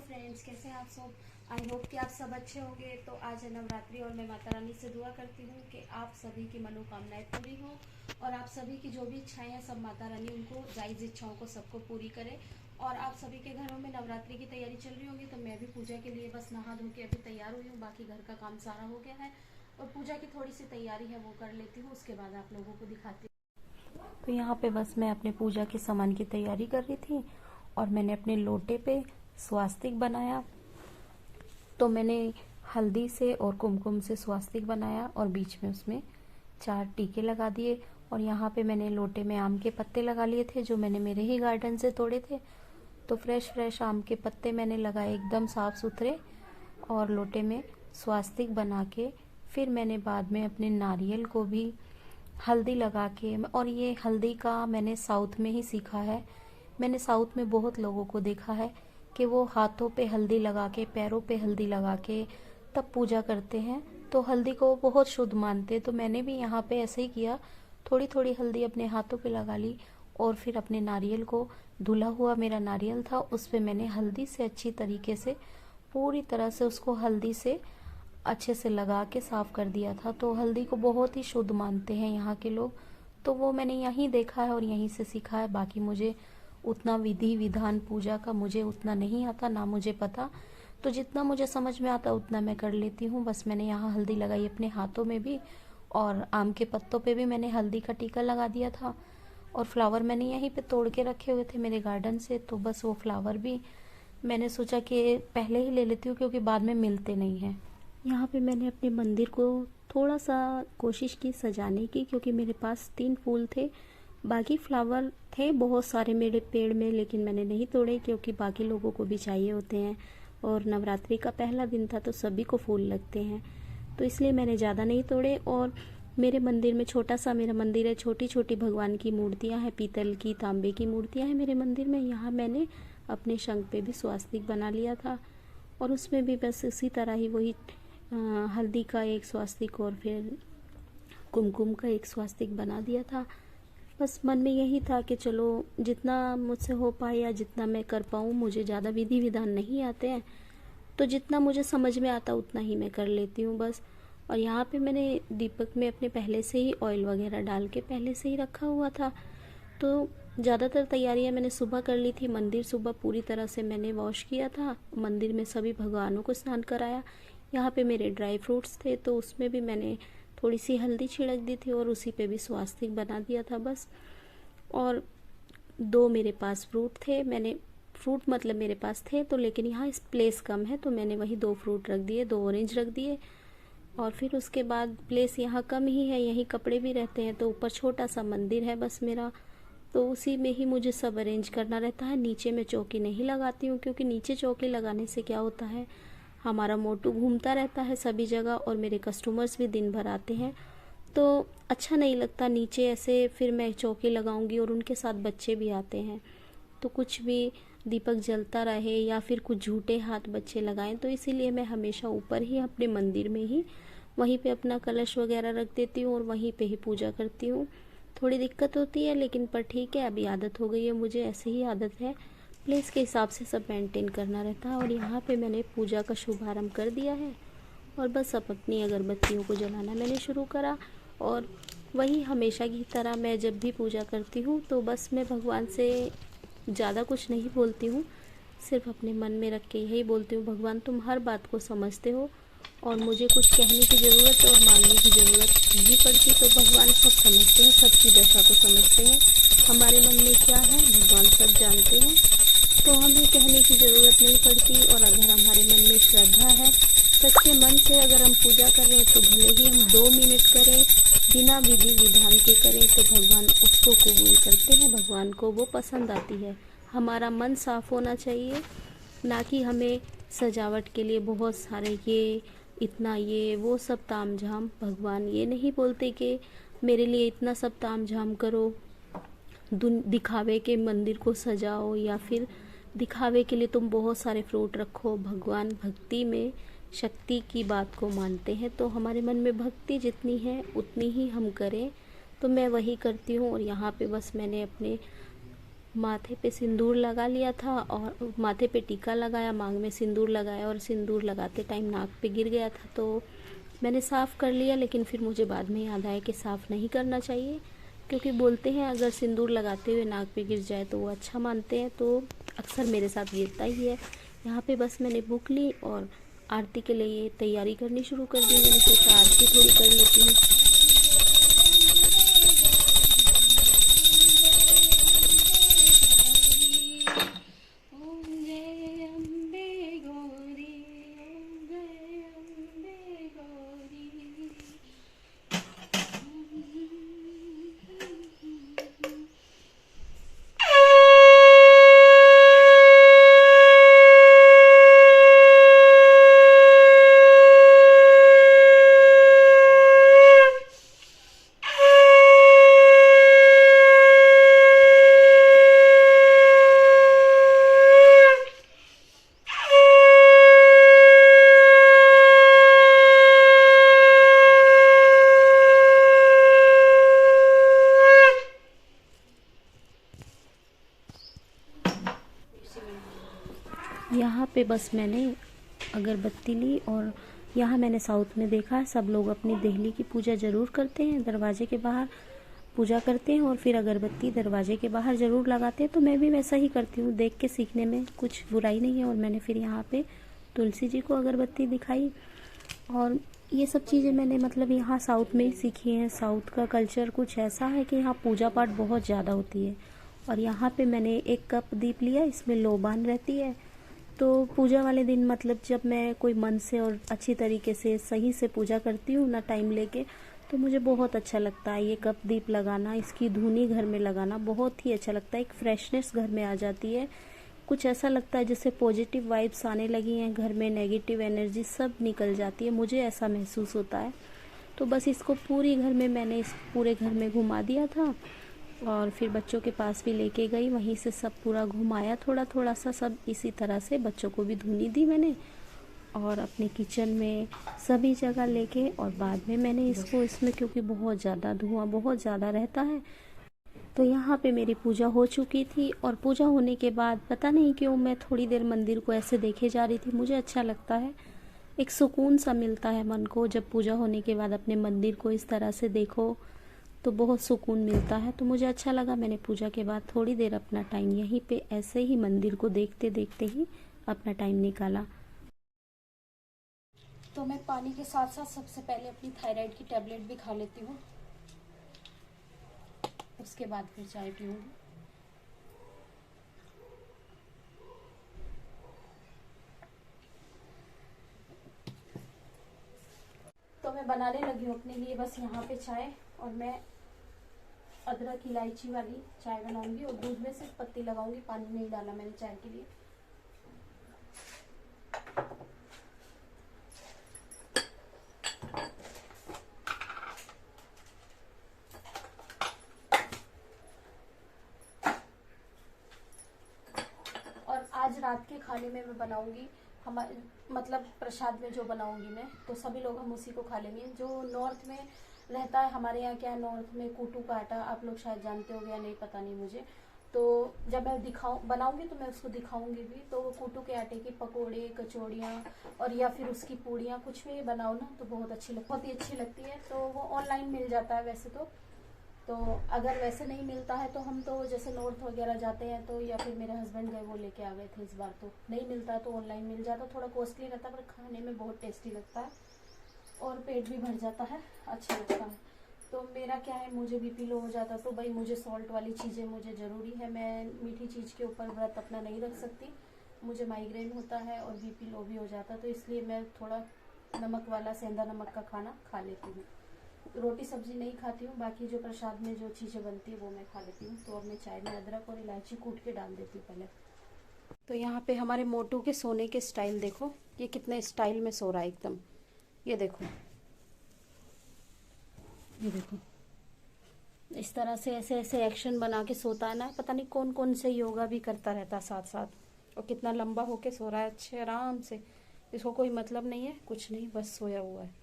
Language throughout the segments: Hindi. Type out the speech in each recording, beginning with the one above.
फ्रेंड्स, कैसे हैं आप सब। आई होप कि आप सब अच्छे होंगे। तो आज है नवरात्रि और मैं माता रानी से दुआ करती हूँ कि आप सभी की मनोकामनाएं पूरी हों और आप सभी की जो भी इच्छाएं हैं सब माता रानी उनको जायज़ इच्छाओं को सबको पूरी करे। और आप सभी के घरों में नवरात्रि की तैयारी चल रही होगी, तो मैं भी पूजा के लिए बस नहा धो के अभी तैयार हुई हूँ। बाकी घर का काम सारा हो गया है और पूजा की थोड़ी सी तैयारी है वो कर लेती हूँ, उसके बाद आप लोगों को दिखाती हूँ। तो यहाँ पे बस मैं अपने पूजा के सामान की तैयारी कर रही थी और मैंने अपने लोटे पे स्वास्तिक बनाया। तो मैंने हल्दी से और कुमकुम से स्वास्तिक बनाया और बीच में उसमें 4 टीके लगा दिए। और यहाँ पे मैंने लोटे में आम के पत्ते लगा लिए थे जो मैंने मेरे ही गार्डन से तोड़े थे। तो फ्रेश आम के पत्ते मैंने लगाए एकदम साफ सुथरे और लोटे में स्वास्तिक बना के फिर मैंने बाद में अपने नारियल को भी हल्दी लगा के, और ये हल्दी का मैंने साउथ में ही सीखा है। मैंने साउथ में बहुत लोगों को देखा है कि वो हाथों पे हल्दी लगा के, पैरों पे हल्दी लगा के तब पूजा करते हैं। तो हल्दी को वो बहुत शुद्ध मानते हैं। तो मैंने भी यहाँ पे ऐसे ही किया, थोड़ी थोड़ी हल्दी अपने हाथों पे लगा ली और फिर अपने नारियल को, धुला हुआ मेरा नारियल था, उस पे मैंने हल्दी से अच्छी तरीके से पूरी तरह से उसको हल्दी से अच्छे से लगा के साफ कर दिया था। तो हल्दी को बहुत ही शुद्ध मानते हैं यहाँ के लोग। तो वो मैंने यहीं देखा है और यहीं से सीखा है। बाकी मुझे उतना विधि विधान पूजा का मुझे उतना नहीं आता, ना मुझे पता। तो जितना मुझे समझ में आता उतना मैं कर लेती हूँ। बस मैंने यहाँ हल्दी लगाई अपने हाथों में भी और आम के पत्तों पे भी मैंने हल्दी का टीका लगा दिया था। और फ्लावर मैंने यहीं पे तोड़ के रखे हुए थे मेरे गार्डन से, तो बस वो फ्लावर भी मैंने सोचा कि पहले ही ले लेती हूँ क्योंकि बाद में मिलते नहीं हैं। यहाँ पे मैंने अपने मंदिर को थोड़ा सा कोशिश की सजाने की, क्योंकि मेरे पास 3 फूल थे। बाकी फ्लावर थे बहुत सारे मेरे पेड़ में, लेकिन मैंने नहीं तोड़े क्योंकि बाकी लोगों को भी चाहिए होते हैं और नवरात्रि का पहला दिन था तो सभी को फूल लगते हैं। तो इसलिए मैंने ज़्यादा नहीं तोड़े। और मेरे मंदिर में, छोटा सा मेरा मंदिर है, छोटी छोटी भगवान की मूर्तियाँ हैं, पीतल की, तांबे की मूर्तियाँ हैं मेरे मंदिर में। यहाँ मैंने अपने शंख पे भी स्वास्तिक बना लिया था और उसमें भी बस इसी तरह ही वही हल्दी का एक स्वास्तिक और फिर कुमकुम का एक स्वास्तिक बना दिया था। बस मन में यही था कि चलो जितना मुझसे हो पाए या जितना मैं कर पाऊँ, मुझे ज़्यादा विधि विधान नहीं आते हैं, तो जितना मुझे समझ में आता उतना ही मैं कर लेती हूँ बस। और यहाँ पे मैंने दीपक में अपने पहले से ही ऑयल वगैरह डाल के पहले से ही रखा हुआ था। तो ज़्यादातर तैयारियाँ मैंने सुबह कर ली थी। मंदिर सुबह पूरी तरह से मैंने वॉश किया था, मंदिर में सभी भगवानों को स्नान कराया। यहाँ पे मेरे ड्राई फ्रूट्स थे तो उसमें भी मैंने थोड़ी सी हल्दी छिड़क दी थी और उसी पे भी स्वास्तिक बना दिया था बस। और 2 मेरे पास फ्रूट थे, मैंने फ्रूट मतलब मेरे पास थे तो, लेकिन यहाँ इस प्लेस कम है तो मैंने वही 2 फ्रूट रख दिए, 2 ऑरेंज रख दिए। और फिर उसके बाद प्लेस यहाँ कम ही है, यहीं कपड़े भी रहते हैं, तो ऊपर छोटा सा मंदिर है बस मेरा, तो उसी में ही मुझे सब अरेंज करना रहता है। नीचे मैं चौकी नहीं लगाती हूँ क्योंकि नीचे चौकी लगाने से क्या होता है, हमारा मोटू घूमता रहता है सभी जगह और मेरे कस्टमर्स भी दिन भर आते हैं, तो अच्छा नहीं लगता नीचे ऐसे फिर मैं चौकी लगाऊंगी और उनके साथ बच्चे भी आते हैं, तो कुछ भी दीपक जलता रहे या फिर कुछ झूठे हाथ बच्चे लगाएं, तो इसीलिए मैं हमेशा ऊपर ही अपने मंदिर में ही वहीं पे अपना कलश वगैरह रख देती हूँ और वहीं पे ही पूजा करती हूँ। थोड़ी दिक्कत होती है लेकिन पर ठीक है, अभी आदत हो गई है मुझे, ऐसे ही आदत है, प्लेस के हिसाब से सब मेंटेन करना रहता है। और यहाँ पे मैंने पूजा का शुभारंभ कर दिया है और बस अब अपनी अगरबत्तियों को जलाना मैंने शुरू करा। और वही हमेशा की तरह मैं जब भी पूजा करती हूँ तो बस मैं भगवान से ज़्यादा कुछ नहीं बोलती हूँ, सिर्फ अपने मन में रख के यही बोलती हूँ, भगवान तुम हर बात को समझते हो और मुझे कुछ कहने की ज़रूरत और मांगने की ज़रूरत नहीं पड़ती, तो भगवान सब समझते हैं, सबकी दशा को समझते हैं, हमारे मन में क्या है भगवान सब जानते हैं, तो हमें कहने की ज़रूरत नहीं पड़ती। और अगर हमारे मन में श्रद्धा है, सच्चे मन से अगर हम पूजा कर रहे हैं तो भले ही हम 2 मिनट करें, बिना विधि विधान के करें, तो भगवान उसको कबूल करते हैं, भगवान को वो पसंद आती है। हमारा मन साफ होना चाहिए, ना कि हमें सजावट के लिए बहुत सारे ये इतना ये वो सब तामझाम। भगवान ये नहीं बोलते कि मेरे लिए इतना सब तामझाम करो, दिखावे के मंदिर को सजाओ या फिर दिखावे के लिए तुम बहुत सारे फ्रूट रखो। भगवान भक्ति में शक्ति की बात को मानते हैं, तो हमारे मन में भक्ति जितनी है उतनी ही हम करें, तो मैं वही करती हूँ। और यहाँ पे बस मैंने अपने माथे पे सिंदूर लगा लिया था और माथे पे टीका लगाया, मांग में सिंदूर लगाया और सिंदूर लगाते टाइम नाक पे गिर गया था तो मैंने साफ़ कर लिया। लेकिन फिर मुझे बाद में याद आया कि साफ़ नहीं करना चाहिए, क्योंकि बोलते हैं अगर सिंदूर लगाते हुए नाक पे गिर जाए तो वो अच्छा मानते हैं, तो अक्सर मेरे साथ गिरता ही है। यहाँ पे बस मैंने बुक ली और आरती के लिए तैयारी करनी शुरू कर दी। मैंने सोचा आरती थोड़ी कर लेती हूँ। ओम जय अम्बे गौरी, ओम जय अम्बे गौरी। यहाँ पे बस मैंने अगरबत्ती ली और यहाँ मैंने साउथ में देखा है सब लोग अपनी देहली की पूजा ज़रूर करते हैं, दरवाजे के बाहर पूजा करते हैं और फिर अगरबत्ती दरवाजे के बाहर ज़रूर लगाते हैं। तो मैं भी वैसा ही करती हूँ, देख के सीखने में कुछ बुराई नहीं है। और मैंने फिर यहाँ पे तुलसी जी को अगरबत्ती दिखाई और ये सब चीज़ें मैंने मतलब यहाँ साउथ में ही सीखी हैं। साउथ का कल्चर कुछ ऐसा है कि यहाँ पूजा पाठ बहुत ज़्यादा होती है। और यहाँ पे मैंने 1 कप दीप लिया, इसमें लोबान रहती है। तो पूजा वाले दिन मतलब जब मैं कोई मन से और अच्छी तरीके से सही से पूजा करती हूँ ना, टाइम लेके, तो मुझे बहुत अच्छा लगता है। ये कप दीप लगाना, इसकी धुनी घर में लगाना बहुत ही अच्छा लगता है। एक फ्रेशनेस घर में आ जाती है, कुछ ऐसा लगता है जैसे पॉजिटिव वाइब्स आने लगी हैं घर में, नेगेटिव एनर्जी सब निकल जाती है, मुझे ऐसा महसूस होता है। तो बस इसको पूरी घर में मैंने इस पूरे घर में घुमा दिया था और फिर बच्चों के पास भी लेके गई, वहीं से सब पूरा घुमाया थोड़ा थोड़ा सा, सब इसी तरह से बच्चों को भी धुनी दी मैंने और अपने किचन में सभी जगह लेके। और बाद में मैंने इसको इसमें क्योंकि बहुत ज़्यादा धुआं बहुत ज़्यादा रहता है, तो यहाँ पे मेरी पूजा हो चुकी थी। और पूजा होने के बाद पता नहीं क्यों मैं थोड़ी देर मंदिर को ऐसे देखे जा रही थी। मुझे अच्छा लगता है, एक सुकून सा मिलता है मन को जब पूजा होने के बाद अपने मंदिर को इस तरह से देखो, तो बहुत सुकून मिलता है। तो मुझे अच्छा लगा, मैंने पूजा के बाद थोड़ी देर अपना टाइम यहीं पे ऐसे ही मंदिर को देखते देखते ही अपना टाइम निकाला। तो मैं पानी के साथ साथ सबसे पहले अपनी थायराइड की टैबलेट भी खा लेती हूँ, उसके बाद फिर चाय पीऊँगी। तो मैं बनाने लगी हूँ अपने लिए बस यहाँ पे चाय, और मैं अदरक इलायची वाली चाय बनाऊंगी और दूध में सिर्फ पत्ती लगाऊंगी, पानी नहीं डाला मैंने चाय के लिए। और आज रात के खाने में मैं बनाऊंगी हमारे मतलब प्रसाद में जो बनाऊंगी मैं, तो सभी लोग हम उसी को खा लेंगे। जो नॉर्थ में रहता है, हमारे यहाँ क्या है, नॉर्थ में कूटू का आटा, आप लोग शायद जानते हो या नहीं पता नहीं मुझे। तो जब मैं बनाऊंगी तो मैं उसको दिखाऊंगी भी। तो वो कूटू के आटे के पकोड़े, कचौड़ियाँ और या फिर उसकी पूड़ियाँ, कुछ भी बनाओ ना तो बहुत ही अच्छी लगती है। तो वो ऑनलाइन मिल जाता है वैसे तो अगर वैसे नहीं मिलता है तो हम तो जैसे नॉर्थ वगैरह जाते हैं तो, या फिर मेरे हस्बैंड गए वो लेके आ गए थे इस बार, तो नहीं मिलता है तो ऑनलाइन मिल जाता। थोड़ा कॉस्टली रहता है पर खाने में बहुत टेस्टी लगता है और पेट भी भर जाता है, अच्छा लगता है। तो मेरा क्या है, मुझे बीपी लो हो जाता तो भाई मुझे सॉल्ट वाली चीज़ें मुझे ज़रूरी है, मैं मीठी चीज़ के ऊपर व्रत अपना नहीं रख सकती। मुझे माइग्रेन होता है और बीपी लो भी हो जाता, तो इसलिए मैं थोड़ा नमक वाला सेंधा नमक का खाना खा लेती हूँ। रोटी सब्जी नहीं खाती हूँ, बाकी जो प्रसाद में जो चीज़ें बनती है वो मैं खा लेती हूँ। तो अब मैं चाय में अदरक और इलायची कूट के डाल देती हूँ पहले। तो यहाँ पे हमारे मोटू के सोने के स्टाइल देखो, ये कितने स्टाइल में सो रहा है एकदम। ये देखो, ये देखो, इस तरह से ऐसे ऐसे एक्शन बना के सोता है ना, पता नहीं कौन कौन से योगा भी करता रहता है साथ साथ। और कितना लंबा होके सो रहा है, अच्छे आराम से, इसको कोई मतलब नहीं है कुछ नहीं, बस सोया हुआ है।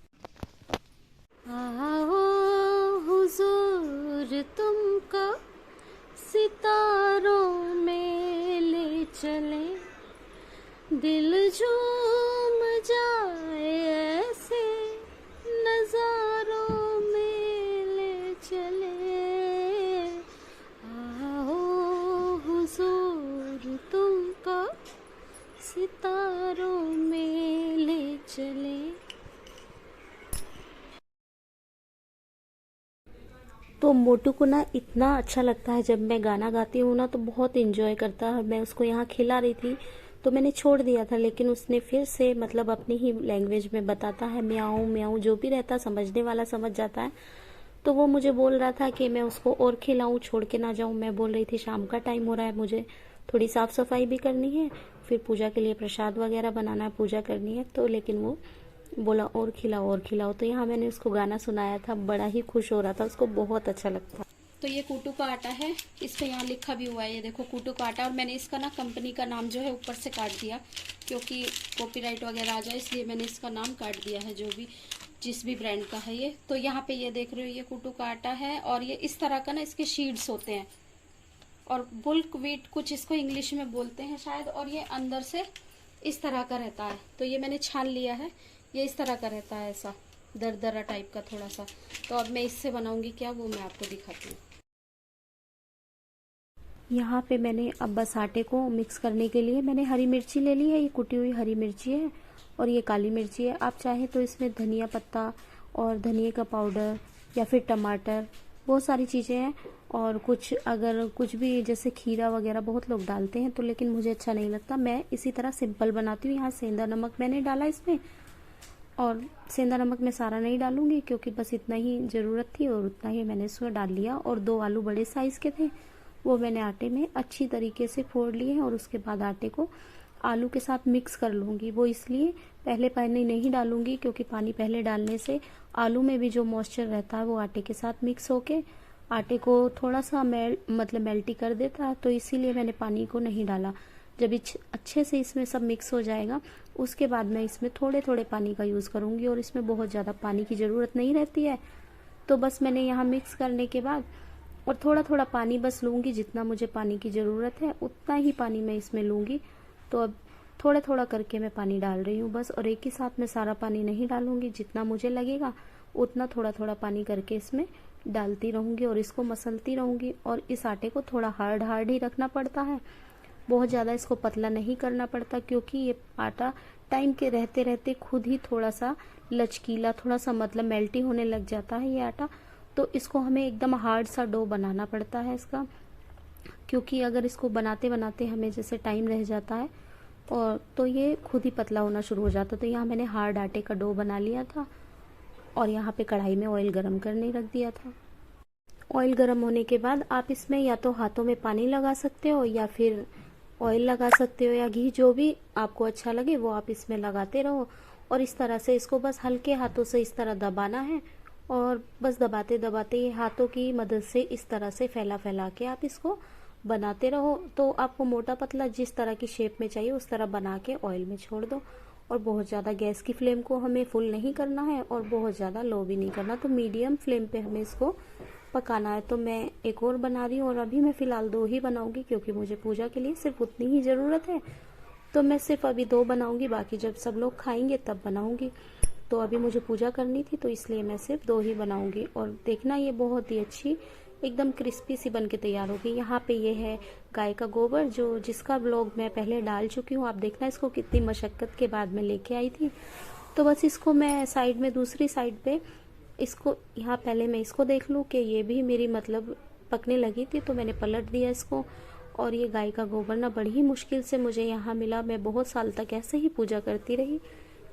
आओ हुजूर तुमको सितारों में ले चले, दिल झूम जाए ऐसे नजारों में ले चले। आओ हुजूर तुमको सितारों में ले चले। तो मोटू को ना इतना अच्छा लगता है, जब मैं गाना गाती हूँ ना तो बहुत इंजॉय करता है। मैं उसको यहाँ खिला रही थी तो मैंने छोड़ दिया था, लेकिन उसने फिर से मतलब अपनी ही लैंग्वेज में बताता है, म्याऊं म्याऊं, जो भी रहता समझने वाला समझ जाता है। तो वो मुझे बोल रहा था कि मैं उसको और खिलाऊं, छोड़ के ना जाऊं। मैं बोल रही थी शाम का टाइम हो रहा है, मुझे थोड़ी साफ सफाई भी करनी है, फिर पूजा के लिए प्रसाद वगैरह बनाना है, पूजा करनी है। तो लेकिन वो बोला और खिलाओ और खिलाओ। तो यहाँ मैंने उसको गाना सुनाया था, बड़ा ही खुश हो रहा था, उसको बहुत अच्छा लगता। तो ये कूटू का आटा है, इस पे यहाँ लिखा भी हुआ है, ये देखो कूटू का आटा। और मैंने इसका ना कंपनी का नाम जो है ऊपर से काट दिया, क्योंकि कॉपीराइट वगैरह आ जाए, इसलिए मैंने इसका नाम काट दिया है, जो भी जिस भी ब्रांड का है ये। तो यहाँ पे ये देख रहे हो, ये कूटू का आटा है, और ये इस तरह का ना इसके शीट्स होते हैं, और बुल्क व्हीट कुछ इसको इंग्लिश में बोलते हैं शायद। और ये अंदर से इस तरह का रहता है। तो ये मैंने छान लिया है, ये इस तरह का रहता है, ऐसा दरदरा टाइप का थोड़ा सा। तो अब मैं इससे बनाऊंगी क्या, वो मैं आपको दिखाती हूँ। यहाँ पे मैंने अब बस आटे को मिक्स करने के लिए मैंने हरी मिर्ची ले ली है, ये कुटी हुई हरी मिर्ची है, और ये काली मिर्ची है। आप चाहे तो इसमें धनिया पत्ता और धनिया का पाउडर या फिर टमाटर, बहुत सारी चीज़ें हैं। और कुछ अगर कुछ भी जैसे खीरा वगैरह बहुत लोग डालते हैं, तो लेकिन मुझे अच्छा नहीं लगता, मैं इसी तरह सिंपल बनाती हूँ। यहाँ सेंधा नमक मैंने डाला इसमें, और सेंधा नमक मैं सारा नहीं डालूंगी, क्योंकि बस इतना ही ज़रूरत थी और उतना ही मैंने इसमें डाल लिया। और 2 आलू बड़े साइज़ के थे, वो मैंने आटे में अच्छी तरीके से फोड़ लिए हैं, और उसके बाद आटे को आलू के साथ मिक्स कर लूँगी। वो इसलिए पहले पानी नहीं डालूंगी, क्योंकि पानी पहले डालने से आलू में भी जो मॉइस्चर रहता है वो आटे के साथ मिक्स होके आटे को थोड़ा सा मेल्टी कर देता है। तो इसीलिए मैंने पानी को नहीं डाला। जब अच्छे से इसमें सब मिक्स हो जाएगा, उसके बाद मैं इसमें थोड़े थोड़े पानी का यूज़ करूँगी, और इसमें बहुत ज़्यादा पानी की ज़रूरत नहीं रहती है। तो बस मैंने यहाँ मिक्स करने के बाद और थोड़ा थोड़ा पानी बस लूँगी, जितना मुझे पानी की ज़रूरत है उतना ही पानी मैं इसमें लूँगी। तो अब थोड़ा थोड़ा करके मैं पानी डाल रही हूँ बस, और एक ही साथ में सारा पानी नहीं डालूँगी, जितना मुझे लगेगा उतना थोड़ा थोड़ा पानी करके इसमें डालती रहूँगी, और इसको मसलती रहूँगी। और इस आटे को थोड़ा हार्ड हार्ड ही रखना पड़ता है, बहुत ज़्यादा इसको पतला नहीं करना पड़ता, क्योंकि ये आटा टाइम के रहते रहते खुद ही थोड़ा सा लचकीला, थोड़ा सा मतलब मेल्टी होने लग जाता है ये आटा। तो इसको हमें एकदम हार्ड सा डो बनाना पड़ता है इसका, क्योंकि अगर इसको बनाते बनाते हमें जैसे टाइम रह जाता है और तो ये खुद ही पतला होना शुरू हो जाता। तो यहाँ मैंने हार्ड आटे का डो बना लिया था, और यहाँ पे कढ़ाई में ऑयल गरम करने रख दिया था। ऑयल गरम होने के बाद आप इसमें या तो हाथों में पानी लगा सकते हो, या फिर ऑयल लगा सकते हो, या घी, जो भी आपको अच्छा लगे वो आप इसमें लगाते रहो। और इस तरह से इसको बस हल्के हाथों से इस तरह दबाना है, और बस दबाते दबाते ये हाथों की मदद से इस तरह से फैला फैला के आप इसको बनाते रहो। तो आपको मोटा पतला जिस तरह की शेप में चाहिए उस तरह बना के ऑयल में छोड़ दो। और बहुत ज़्यादा गैस की फ्लेम को हमें फुल नहीं करना है, और बहुत ज़्यादा लो भी नहीं करना, तो मीडियम फ्लेम पे हमें इसको पकाना है। तो मैं एक और बना रही हूँ, और अभी मैं फ़िलहाल 2 ही बनाऊंगी, क्योंकि मुझे पूजा के लिए सिर्फ उतनी ही ज़रूरत है। तो मैं सिर्फ अभी 2 बनाऊंगी, बाकी जब सब लोग खाएंगे तब बनाऊंगी। तो अभी मुझे पूजा करनी थी, तो इसलिए मैं सिर्फ 2 ही बनाऊंगी। और देखना ये बहुत ही अच्छी एकदम क्रिस्पी सी बन के तैयार होगी। यहाँ पे ये है गाय का गोबर, जो जिसका ब्लॉग मैं पहले डाल चुकी हूँ। आप देखना इसको कितनी मशक्क़त के बाद मैं लेके आई थी। तो बस इसको मैं साइड में, दूसरी साइड पे इसको, यहाँ पहले मैं इसको देख लूँ कि ये भी मेरी मतलब पकने लगी थी, तो मैंने पलट दिया इसको। और ये गाय का गोबर ना बड़ी ही मुश्किल से मुझे यहाँ मिला। मैं बहुत साल तक ऐसे ही पूजा करती रही,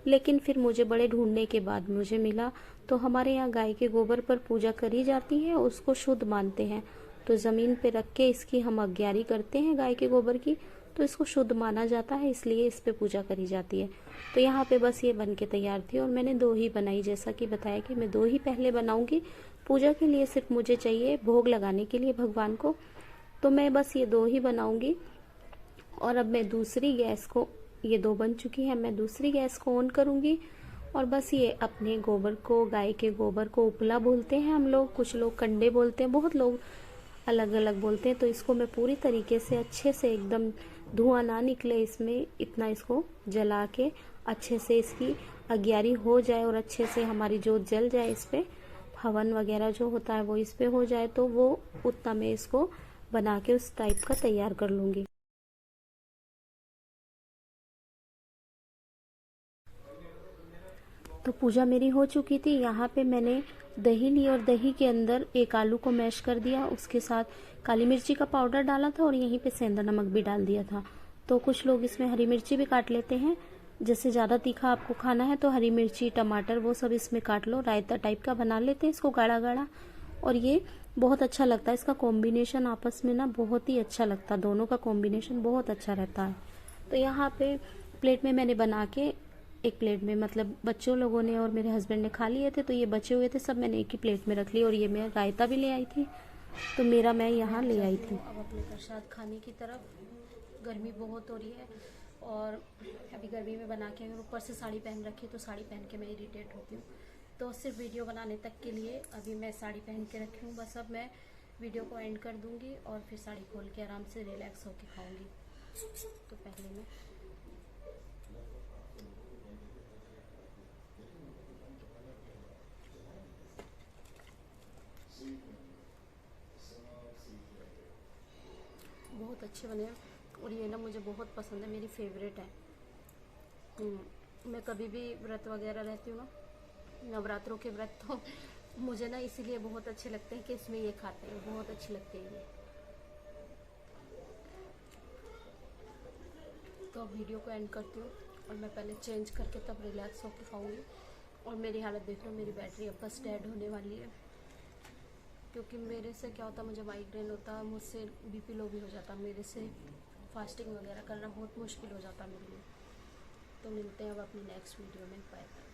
लेकिन फिर मुझे बड़े ढूंढने के बाद मुझे मिला। तो हमारे यहाँ गाय के गोबर पर पूजा करी जाती है, उसको शुद्ध मानते हैं। तो ज़मीन पे रख के इसकी हम अग्यारी करते हैं गाय के गोबर की, तो इसको शुद्ध माना जाता है, इसलिए इस पे पूजा करी जाती है। तो यहाँ पे बस ये बन के तैयार थी, और मैंने 2 ही बनाई, जैसा कि बताया कि मैं 2 ही पहले बनाऊंगी। पूजा के लिए सिर्फ मुझे चाहिए भोग लगाने के लिए भगवान को, तो मैं बस ये 2 ही बनाऊंगी। और अब मैं दूसरी गैस को, ये 2 बन चुकी है, मैं दूसरी गैस को ऑन करूंगी। और बस ये अपने गोबर को, गाय के गोबर को उपला बोलते हैं हम लोग, कुछ लोग कंडे बोलते हैं, बहुत लोग अलग अलग बोलते हैं। तो इसको मैं पूरी तरीके से अच्छे से एकदम धुआं ना निकले इसमें, इतना इसको जला के अच्छे से इसकी अगियारी हो जाए और अच्छे से हमारी जोत जल जाए, इस पे हवन वगैरह जो होता है वो इस पे हो जाए, तो वो उतना मैं इसको बना के उस टाइप का तैयार कर लूँगी। तो पूजा मेरी हो चुकी थी। यहाँ पे मैंने दही ली और दही के अंदर एक आलू को मैश कर दिया, उसके साथ काली मिर्ची का पाउडर डाला था और यहीं पे सेंधा नमक भी डाल दिया था। तो कुछ लोग इसमें हरी मिर्ची भी काट लेते हैं, जैसे ज़्यादा तीखा आपको खाना है तो हरी मिर्ची टमाटर वो सब इसमें काट लो। रायता टाइप का बना लेते हैं इसको गाढ़ा गाढ़ा, और ये बहुत अच्छा लगता है। इसका कॉम्बिनेशन आपस में ना बहुत ही अच्छा लगता है, दोनों का कॉम्बिनेशन बहुत अच्छा रहता है। तो यहाँ पे प्लेट में मैंने बना के, एक प्लेट में मतलब बच्चों लोगों ने और मेरे हस्बैंड ने खा लिए थे, तो ये बचे हुए थे सब मैंने एक ही प्लेट में रख लिए। और ये मैं रायता भी ले आई थी, तो मेरा मैं यहाँ ले आई थी। अब अपने प्रसाद खाने की तरफ, गर्मी बहुत हो रही है और अभी गर्मी में बना के ऊपर से साड़ी पहन रखी, तो साड़ी पहन के मैं इरिटेट होती हूँ। तो सिर्फ वीडियो बनाने तक के लिए अभी मैं साड़ी पहन के रखी हूँ। बस अब मैं वीडियो को एंड कर दूँगी और फिर साड़ी खोल के आराम से रिलैक्स होके खाऊँगी। तो पहले मैं बहुत अच्छे बने हैं और ये ना मुझे बहुत पसंद है, मेरी फेवरेट है। मैं कभी भी व्रत वगैरह रहती हूँ ना, नवरात्रों के व्रत, तो मुझे ना इसीलिए बहुत अच्छे लगते हैं कि इसमें ये खाते हैं, बहुत अच्छी लगती है ये। तो अब वीडियो को एंड करती हूँ और मैं पहले चेंज करके तब रिलैक्स होकर खाऊंगी। और मेरी हालत देख लो, मेरी बैटरी अब बस डेड होने वाली है, क्योंकि मेरे से क्या होता है, मुझे माइग्रेन होता है, मुझसे बीपी लो भी हो जाता है, मेरे से फास्टिंग वगैरह करना बहुत मुश्किल हो जाता है मेरे लिए। तो मिलते हैं अब अपनी नेक्स्ट वीडियो में, बाय बाय।